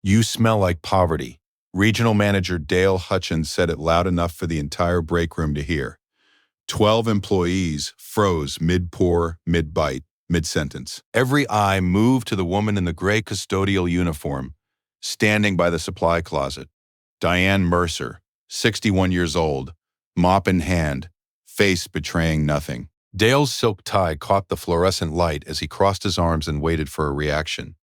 "You smell like poverty." Regional Manager Dale Hutchins said it loud enough for the entire break room to hear. 12 employees froze mid-pour, mid-bite, mid-sentence. Every eye moved to the woman in the gray custodial uniform, standing by the supply closet. Diane Mercer, 61 years old, mop in hand, face betraying nothing. Dale's silk tie caught the fluorescent light as he crossed his arms and waited for a reaction.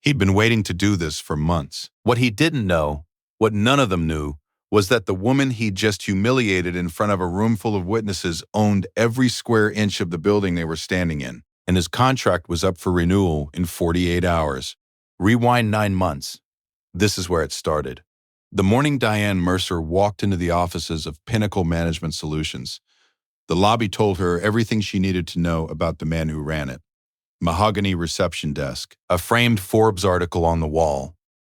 He'd been waiting to do this for months. What he didn't know, what none of them knew, was that the woman he'd just humiliated in front of a room full of witnesses owned every square inch of the building they were standing in, and his contract was up for renewal in 48 hours. Rewind 9 months. This is where it started. The morning Diane Mercer walked into the offices of Pinnacle Management Solutions, the lobby told her everything she needed to know about the man who ran it. Mahogany reception desk, a framed Forbes article on the wall,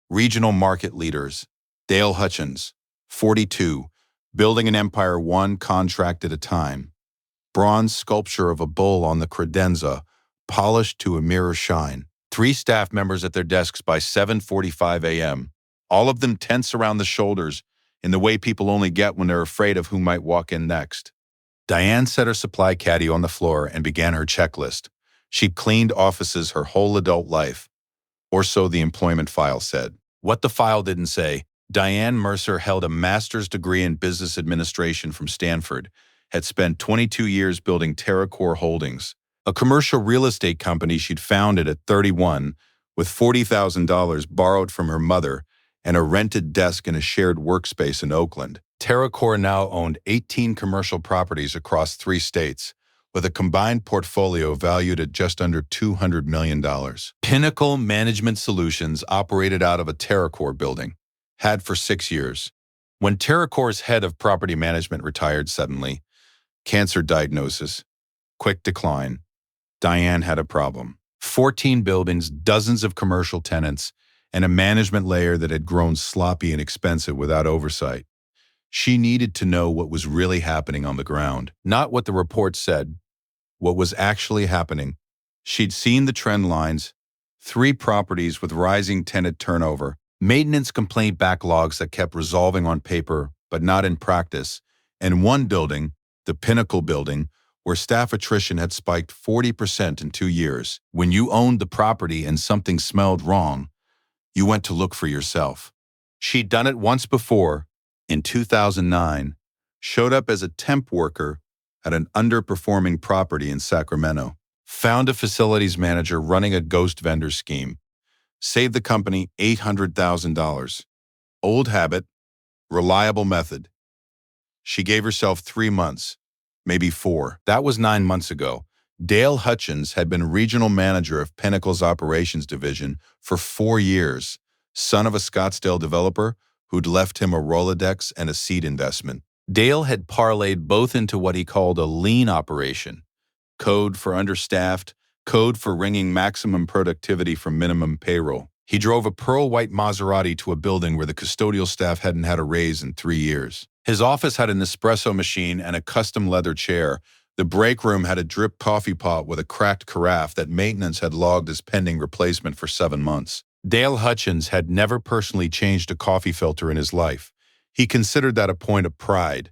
regional market leaders, Dale Hutchins, 42, building an empire one contract at a time, bronze sculpture of a bull on the credenza, polished to a mirror shine, 3 staff members at their desks by 7:45 a.m., all of them tense around the shoulders in the way people only get when they're afraid of who might walk in next. Diane set her supply caddy on the floor and began her checklist. She'd cleaned offices her whole adult life, or so the employment file said. What the file didn't say, Diane Mercer held a master's degree in business administration from Stanford, had spent 22 years building TerraCore Holdings, a commercial real estate company she'd founded at 31 with $40,000 borrowed from her mother and a rented desk in a shared workspace in Oakland. TerraCore now owned 18 commercial properties across 3 states, with a combined portfolio valued at just under $200 million. Pinnacle Management Solutions operated out of a TerraCore building, had for 6 years. When TerraCore's head of property management retired suddenly, cancer diagnosis, quick decline, Diane had a problem. 14 buildings, dozens of commercial tenants, and a management layer that had grown sloppy and expensive without oversight. She needed to know what was really happening on the ground, not what the report said, what was actually happening. She'd seen the trend lines, 3 properties with rising tenant turnover, maintenance complaint backlogs that kept resolving on paper but not in practice, and 1 building, the Pinnacle building, where staff attrition had spiked 40% in 2 years. When you owned the property and something smelled wrong, you went to look for yourself. She'd done it once before, in 2009, showed up as a temp worker at an underperforming property in Sacramento, found a facilities manager running a ghost vendor scheme, saved the company $800,000. Old habit, reliable method. She gave herself 3 months, maybe 4. That was 9 months ago. Dale Hutchins had been regional manager of Pinnacle's operations division for 4 years, son of a Scottsdale developer who'd left him a Rolodex and a seed investment. Dale had parlayed both into what he called a lean operation, code for understaffed, code for wringing maximum productivity from minimum payroll. He drove a pearl-white Maserati to a building where the custodial staff hadn't had a raise in 3 years. His office had an espresso machine and a custom leather chair. The break room had a drip coffee pot with a cracked carafe that maintenance had logged as pending replacement for 7 months. Dale Hutchins had never personally changed a coffee filter in his life. He considered that a point of pride.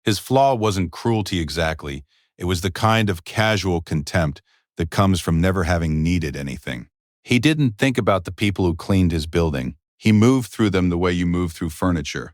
His flaw wasn't cruelty exactly. It was the kind of casual contempt that comes from never having needed anything. He didn't think about the people who cleaned his building. He moved through them the way you move through furniture.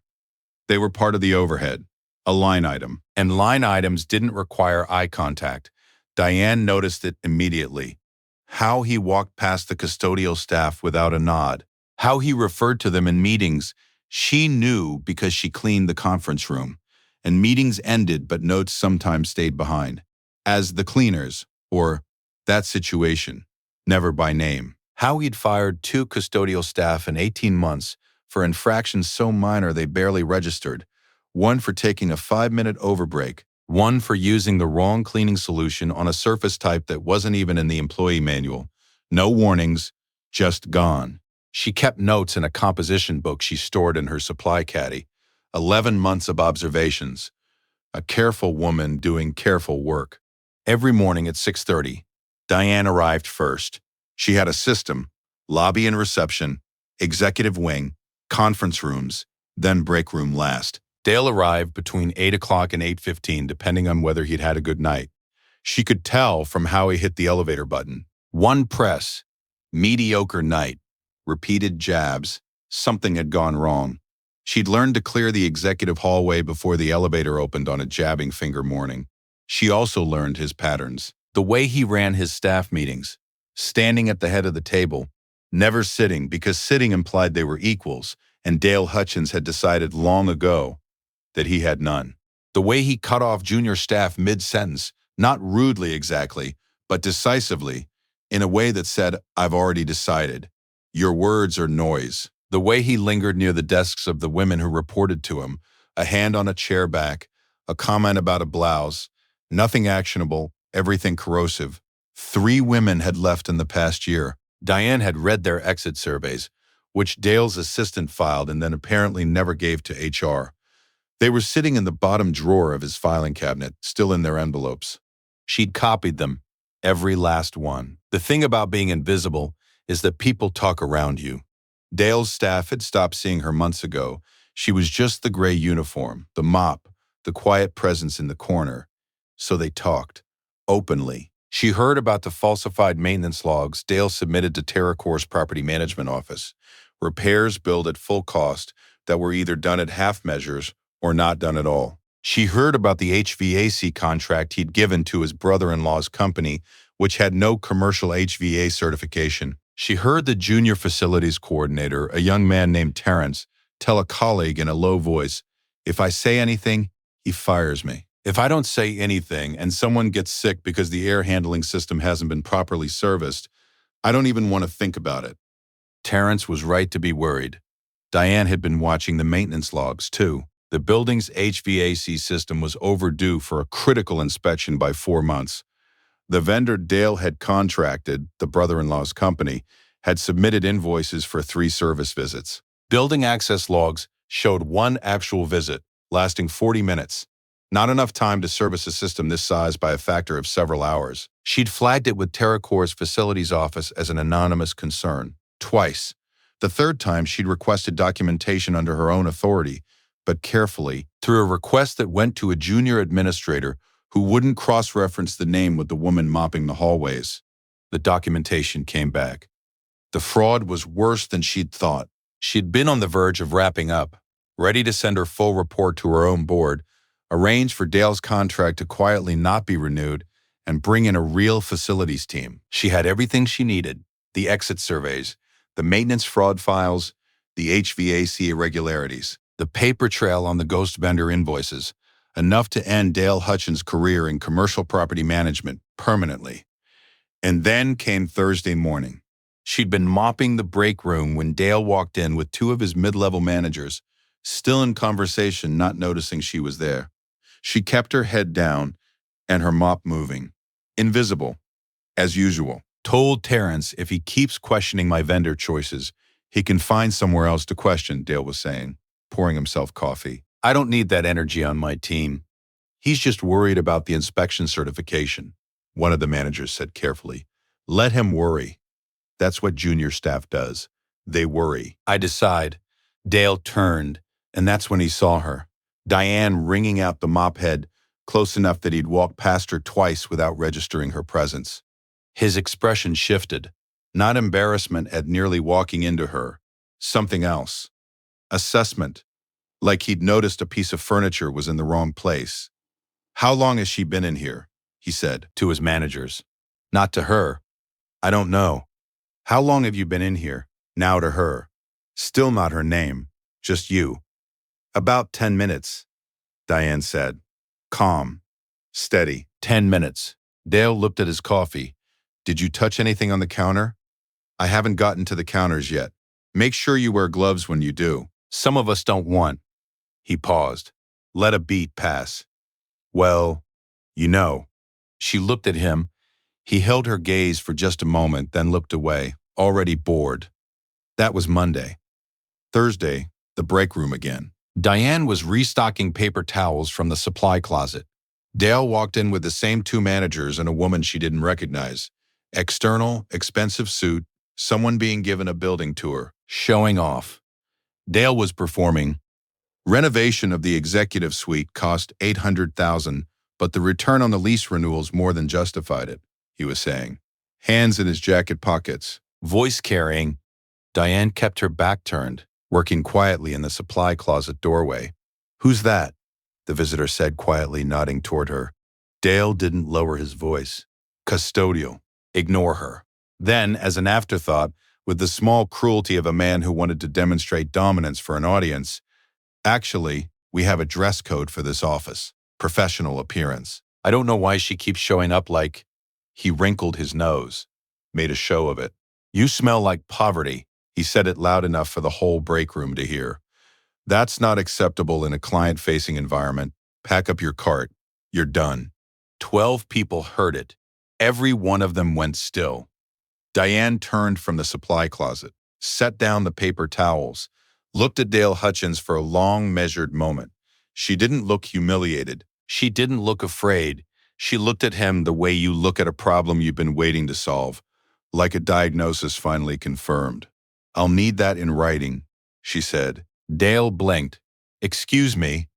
They were part of the overhead, a line item. And line items didn't require eye contact. Diane noticed it immediately. How he walked past the custodial staff without a nod. How he referred to them in meetings. She knew because she cleaned the conference room. And meetings ended, but notes sometimes stayed behind. As the cleaners, or that situation, never by name. How he'd fired 2 custodial staff in 18 months for infractions so minor they barely registered. 1 for taking a 5-minute overbreak, 1 for using the wrong cleaning solution on a surface type that wasn't even in the employee manual. No warnings, just gone. She kept notes in a composition book she stored in her supply caddy. 11 months of observations. A careful woman doing careful work. Every morning at 6:30, Diane arrived first. She had a system, lobby and reception, executive wing, conference rooms, then break room last. Dale arrived between 8 o'clock and 8:15, depending on whether he'd had a good night. She could tell from how he hit the elevator button. One press, mediocre night, repeated jabs, something had gone wrong. She'd learned to clear the executive hallway before the elevator opened on a jabbing finger morning. She also learned his patterns. The way he ran his staff meetings, standing at the head of the table, never sitting because sitting implied they were equals, and Dale Hutchins had decided long ago that he had none. The way he cut off junior staff mid-sentence, not rudely exactly, but decisively, in a way that said, "I've already decided. Your words are noise." The way he lingered near the desks of the women who reported to him, a hand on a chair back, a comment about a blouse, nothing actionable, everything corrosive. 3 women had left in the past year. Diane had read their exit surveys, which Dale's assistant filed and then apparently never gave to HR. They were sitting in the bottom drawer of his filing cabinet, still in their envelopes. She'd copied them, every last one. The thing about being invisible is that people talk around you. Dale's staff had stopped seeing her months ago. She was just the gray uniform, the mop, the quiet presence in the corner. So they talked, openly. She heard about the falsified maintenance logs Dale submitted to TerraCore's property management office, repairs billed at full cost that were either done at half measures or not done at all. She heard about the HVAC contract he'd given to his brother-in-law's company, which had no commercial HVA certification. She heard the junior facilities coordinator, a young man named Terrence, tell a colleague in a low voice, "If I say anything, he fires me. If I don't say anything and someone gets sick because the air handling system hasn't been properly serviced, I don't even want to think about it." Terrence was right to be worried. Diane had been watching the maintenance logs, too. The building's HVAC system was overdue for a critical inspection by 4 months. The vendor Dale had contracted, the brother-in-law's company, had submitted invoices for 3 service visits. Building access logs showed 1 actual visit, lasting 40 minutes. Not enough time to service a system this size by a factor of several hours. She'd flagged it with TerraCore's facilities office as an anonymous concern. Twice. The 3rd time, she'd requested documentation under her own authority, but carefully, through a request that went to a junior administrator who wouldn't cross-reference the name with the woman mopping the hallways. The documentation came back. The fraud was worse than she'd thought. She'd been on the verge of wrapping up, ready to send her full report to her own board, arrange for Dale's contract to quietly not be renewed, and bring in a real facilities team. She had everything she needed: the exit surveys, the maintenance fraud files, the HVAC irregularities, the paper trail on the ghost vendor invoices, enough to end Dale Hutchins' career in commercial property management permanently. And then came Thursday morning. She'd been mopping the break room when Dale walked in with 2 of his mid-level managers, still in conversation, not noticing she was there. She kept her head down and her mop moving. Invisible, as usual. Told Terrence if he keeps questioning my vendor choices, he can find somewhere else to question, Dale was saying, pouring himself coffee. I don't need that energy on my team. He's just worried about the inspection certification, one of the managers said carefully. Let him worry. That's what junior staff does. They worry. I decide. Dale turned, and that's when he saw her. Diane wringing out the mop head, close enough that he'd walked past her twice without registering her presence. His expression shifted. Not embarrassment at nearly walking into her. Something else. Assessment. Like he'd noticed a piece of furniture was in the wrong place. "How long has she been in here?" he said to his managers. Not to her. "I don't know." "How long have you been in here?" Now to her. Still not her name. Just you. "About 10 minutes, Diane said. Calm. Steady. 10 minutes. Dale looked at his coffee. "Did you touch anything on the counter?" "I haven't gotten to the counters yet. Make sure you wear gloves when you do. Some of us don't want." He paused. Let a beat pass. "Well, you know." She looked at him. He held her gaze for just a moment, then looked away, already bored. That was Monday. Thursday, the break room again. Diane was restocking paper towels from the supply closet. Dale walked in with the same 2 managers and a woman she didn't recognize. External, expensive suit, someone being given a building tour. Showing off. Dale was performing. Renovation of the executive suite cost $800,000, but the return on the lease renewals more than justified it, he was saying. Hands in his jacket pockets, voice carrying, Diane kept her back turned, working quietly in the supply closet doorway. "Who's that?" the visitor said quietly, nodding toward her. Dale didn't lower his voice. "Custodial. Ignore her." Then, as an afterthought, with the small cruelty of a man who wanted to demonstrate dominance for an audience, "Actually, we have a dress code for this office. Professional appearance. I don't know why she keeps showing up like—" He wrinkled his nose, made a show of it. "You smell like poverty." He said it loud enough for the whole break room to hear. "That's not acceptable in a client-facing environment. Pack up your cart. You're done." 12 people heard it. Every one of them went still. Diane turned from the supply closet, set down the paper towels, looked at Dale Hutchins for a long, measured moment. She didn't look humiliated. She didn't look afraid. She looked at him the way you look at a problem you've been waiting to solve, like a diagnosis finally confirmed. "I'll need that in writing," she said. Dale blinked. "Excuse me,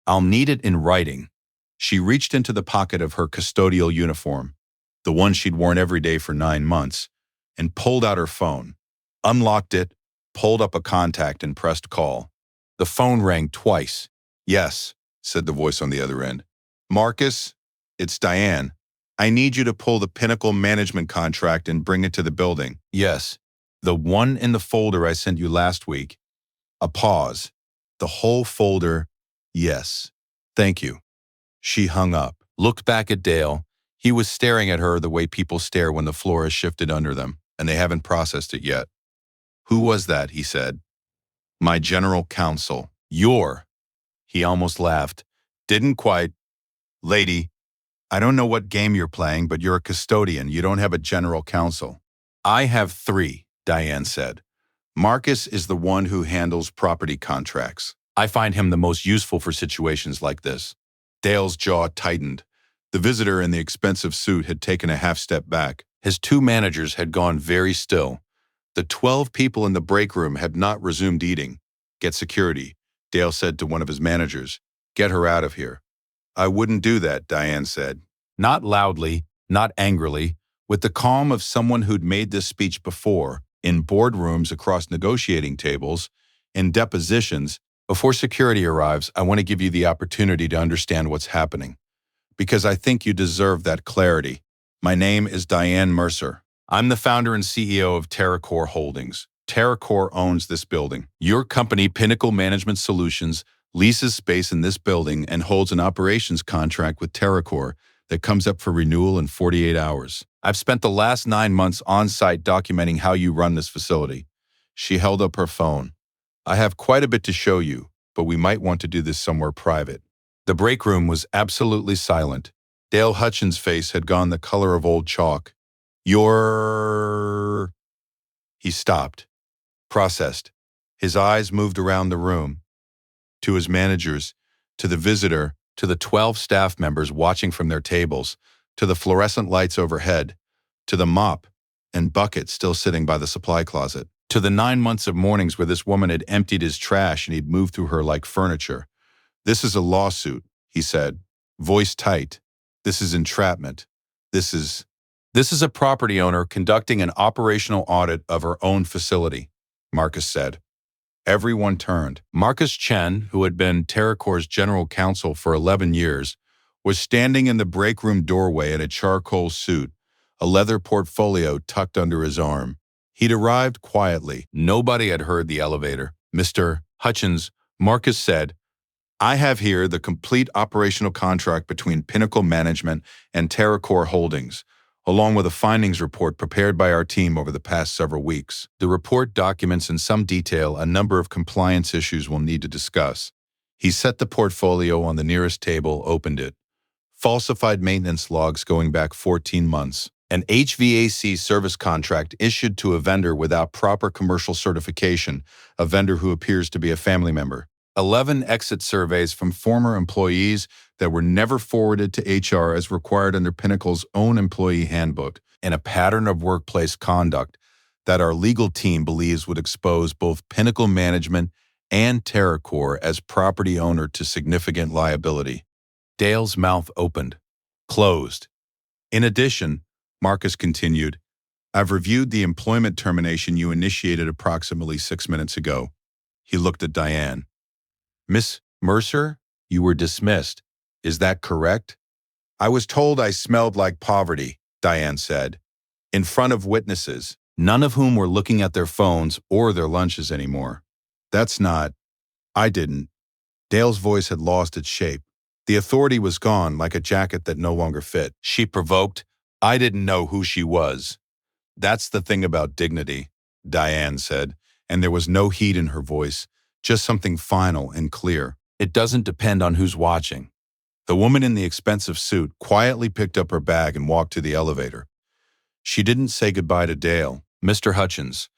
I'll need it in writing." She reached into the pocket of her custodial uniform, the one she'd worn every day for 9 months, and pulled out her phone, unlocked it, pulled up a contact, and pressed call. The phone rang twice. "Yes," said the voice on the other end. "Marcus, it's Diane. I need you to pull the Pinnacle management contract and bring it to the building." "Yes, the one in the folder I sent you last week." A pause. "The whole folder, yes. Thank you." She hung up, looked back at Dale. He was staring at her the way people stare when the floor has shifted under them, and they haven't processed it yet. "Who was that?" he said. "My general counsel." "Your." He almost laughed. "Didn't quite. Lady, I don't know what game you're playing, but you're a custodian. You don't have a general counsel." "I have 3, Diane said. "Marcus is the one who handles property contracts. I find him the most useful for situations like this." Dale's jaw tightened. The visitor in the expensive suit had taken a half step back. His 2 managers had gone very still. The 12 people in the break room had not resumed eating. "Get security," Dale said to one of his managers. "Get her out of here." "I wouldn't do that," Diane said. Not loudly, not angrily, with the calm of someone who'd made this speech before, in boardrooms, across negotiating tables, in depositions. "Before security arrives, I want to give you the opportunity to understand what's happening, because I think you deserve that clarity. My name is Diane Mercer. I'm the founder and CEO of TerraCore Holdings. TerraCore owns this building. Your company, Pinnacle Management Solutions, leases space in this building and holds an operations contract with TerraCore that comes up for renewal in 48 hours. I've spent the last 9 months on-site documenting how you run this facility." She held up her phone. "I have quite a bit to show you, but we might want to do this somewhere private." The break room was absolutely silent. Dale Hutchins' face had gone the color of old chalk. "You're—" He stopped, processed. His eyes moved around the room, to his managers, to the visitor, to the 12 staff members watching from their tables, to the fluorescent lights overhead, to the mop and bucket still sitting by the supply closet, to the 9 months of mornings where this woman had emptied his trash and he'd moved through her like furniture. "This is a lawsuit," he said, voice tight. "This is entrapment. This is a property owner conducting an operational audit of her own facility," Marcus said. Everyone turned. Marcus Chen, who had been TerraCore's general counsel for 11 years, was standing in the break room doorway in a charcoal suit, a leather portfolio tucked under his arm. He'd arrived quietly. Nobody had heard the elevator. "Mr. Hutchins," Marcus said, "I have here the complete operational contract between Pinnacle Management and TerraCore Holdings, along with a findings report prepared by our team over the past several weeks. The report documents in some detail a number of compliance issues we'll need to discuss." He set the portfolio on the nearest table, opened it. Falsified maintenance logs going back 14 months. An HVAC service contract issued to a vendor without proper commercial certification, a vendor who appears to be a family member. 11 exit surveys from former employees that were never forwarded to HR as required under Pinnacle's own employee handbook, and a pattern of workplace conduct that our legal team believes would expose both Pinnacle Management and TerraCore as property owner to significant liability. Dale's mouth opened, closed. In addition, Marcus continued, I've reviewed the employment termination you initiated approximately 6 minutes ago. He looked at Diane. Miss Mercer, you were dismissed. Is that correct? I was told I smelled like poverty, Diane said, in front of witnesses, none of whom were looking at their phones or their lunches anymore. That's not. I didn't. Dale's voice had lost its shape. The authority was gone like a jacket that no longer fit. She provoked. I didn't know who she was. That's the thing about dignity, Diane said, and there was no heat in her voice, just something final and clear. It doesn't depend on who's watching. The woman in the expensive suit quietly picked up her bag and walked to the elevator. She didn't say goodbye to Dale. Mr. Hutchins.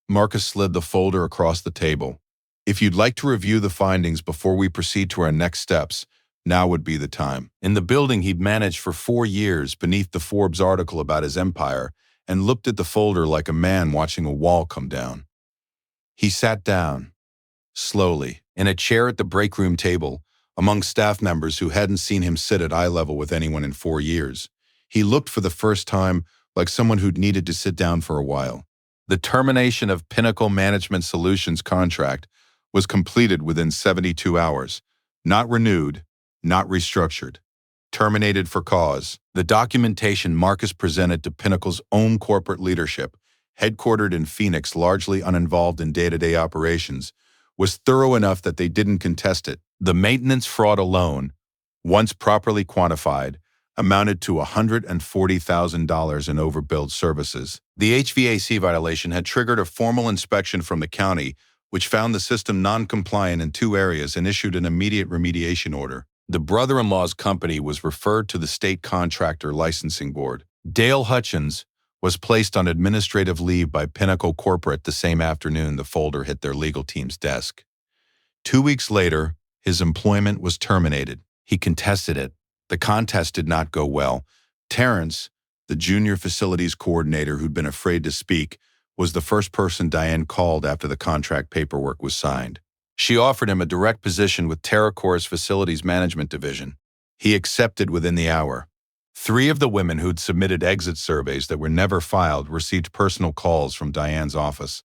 Marcus slid the folder across the table. If you'd like to review the findings before we proceed to our next steps, now would be the time. In the building he'd managed for 4 years beneath the Forbes article about his empire, and looked at the folder like a man watching a wall come down. He sat down, slowly, in a chair at the break room table, among staff members who hadn't seen him sit at eye level with anyone in 4 years. He looked for the first time like someone who'd needed to sit down for a while. The termination of Pinnacle Management Solutions contract was completed within 72 hours, not renewed, not restructured. Terminated for cause. The documentation Marcus presented to Pinnacle's own corporate leadership, headquartered in Phoenix, largely uninvolved in day-to-day operations, was thorough enough that they didn't contest it. The maintenance fraud alone, once properly quantified, amounted to $140,000 in overbilled services. The HVAC violation had triggered a formal inspection from the county, which found the system non-compliant in 2 areas and issued an immediate remediation order. The brother-in-law's company was referred to the state contractor licensing board. Dale Hutchins was placed on administrative leave by Pinnacle Corporate the same afternoon the folder hit their legal team's desk. 2 weeks later, his employment was terminated. He contested it. The contest did not go well. Terrence, the junior facilities coordinator who'd been afraid to speak, was the first person Diane called after the contract paperwork was signed. She offered him a direct position with TerraCore's facilities management division. He accepted within the hour. 3 of the women who'd submitted exit surveys that were never filed received personal calls from Diane's office.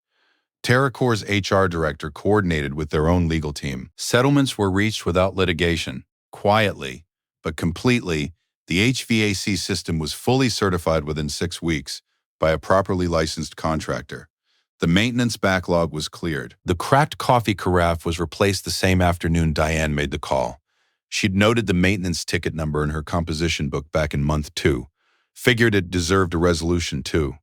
TerraCore's HR director coordinated with their own legal team. Settlements were reached without litigation. Quietly, but completely, the HVAC system was fully certified within 6 weeks by a properly licensed contractor. The maintenance backlog was cleared. The cracked coffee carafe was replaced the same afternoon Diane made the call. She'd noted the maintenance ticket number in her composition book back in month 2. Figured it deserved a resolution too.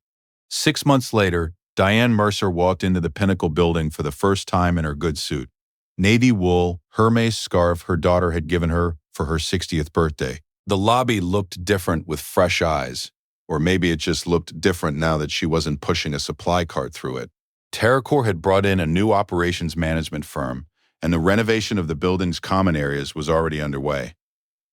6 months later, Diane Mercer walked into the Pinnacle building for the first time in her good suit. Navy wool, Hermes scarf her daughter had given her for her 60th birthday. The lobby looked different with fresh eyes. Or maybe it just looked different now that she wasn't pushing a supply cart through it. TerraCore had brought in a new operations management firm, and the renovation of the building's common areas was already underway.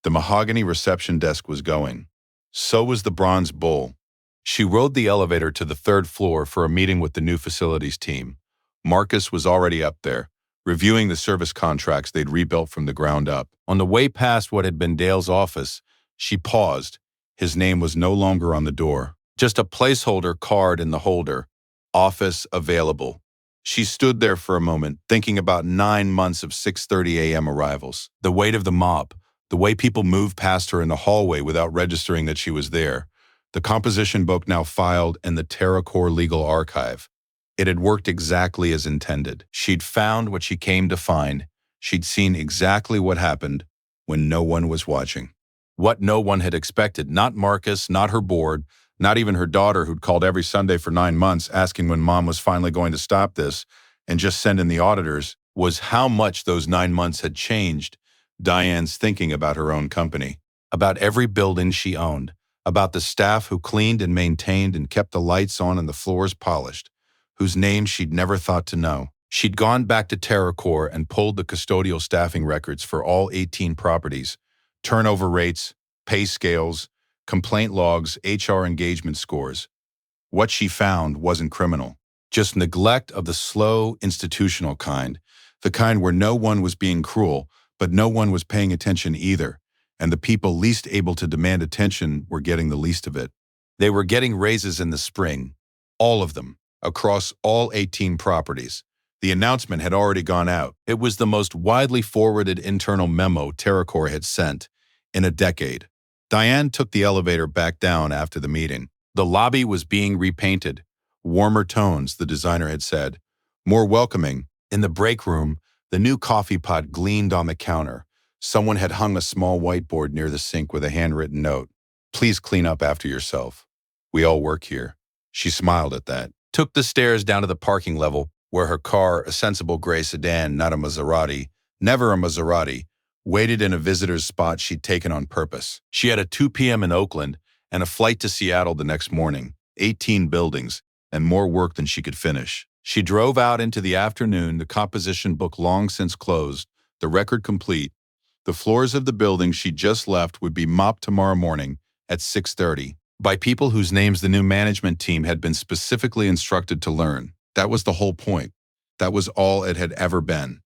The mahogany reception desk was going. So was the bronze bull. She rode the elevator to the 3rd floor for a meeting with the new facilities team. Marcus was already up there, reviewing the service contracts they'd rebuilt from the ground up. On the way past what had been Dale's office, she paused. His name was no longer on the door. Just a placeholder card in the holder. Office available. She stood there for a moment, thinking about 9 months of 6:30 a.m. arrivals. The weight of the mop. The way people moved past her in the hallway without registering that she was there. The composition book now filed in the TerraCore legal archive. It had worked exactly as intended. She'd found what she came to find. She'd seen exactly what happened when no one was watching. What no one had expected, not Marcus, not her board, not even her daughter who'd called every Sunday for 9 months asking when mom was finally going to stop this and just send in the auditors, was how much those 9 months had changed Diane's thinking about her own company, about every building she owned, about the staff who cleaned and maintained and kept the lights on and the floors polished, whose names she'd never thought to know. She'd gone back to TerraCore and pulled the custodial staffing records for all 18 properties, turnover rates, pay scales, complaint logs, HR engagement scores. What she found wasn't criminal, just neglect of the slow, institutional kind, the kind where no one was being cruel, but no one was paying attention either, and the people least able to demand attention were getting the least of it. They were getting raises in the spring, all of them, across all 18 properties. The announcement had already gone out. It was the most widely forwarded internal memo TerraCore had sent in a decade. Diane took the elevator back down after the meeting. The lobby was being repainted. Warmer tones, the designer had said. More welcoming. In the break room, the new coffee pot gleamed on the counter. Someone had hung a small whiteboard near the sink with a handwritten note. Please clean up after yourself. We all work here. She smiled at that. Took the stairs down to the parking level, where her car, a sensible gray sedan, not a Maserati, never a Maserati, waited in a visitor's spot she'd taken on purpose. She had a 2 p.m. in Oakland and a flight to Seattle the next morning, 18 buildings, and more work than she could finish. She drove out into the afternoon, the composition book long since closed, the record complete. The floors of the building she'd just left would be mopped tomorrow morning at 6:30 by people whose names the new management team had been specifically instructed to learn. That was the whole point. That was all it had ever been.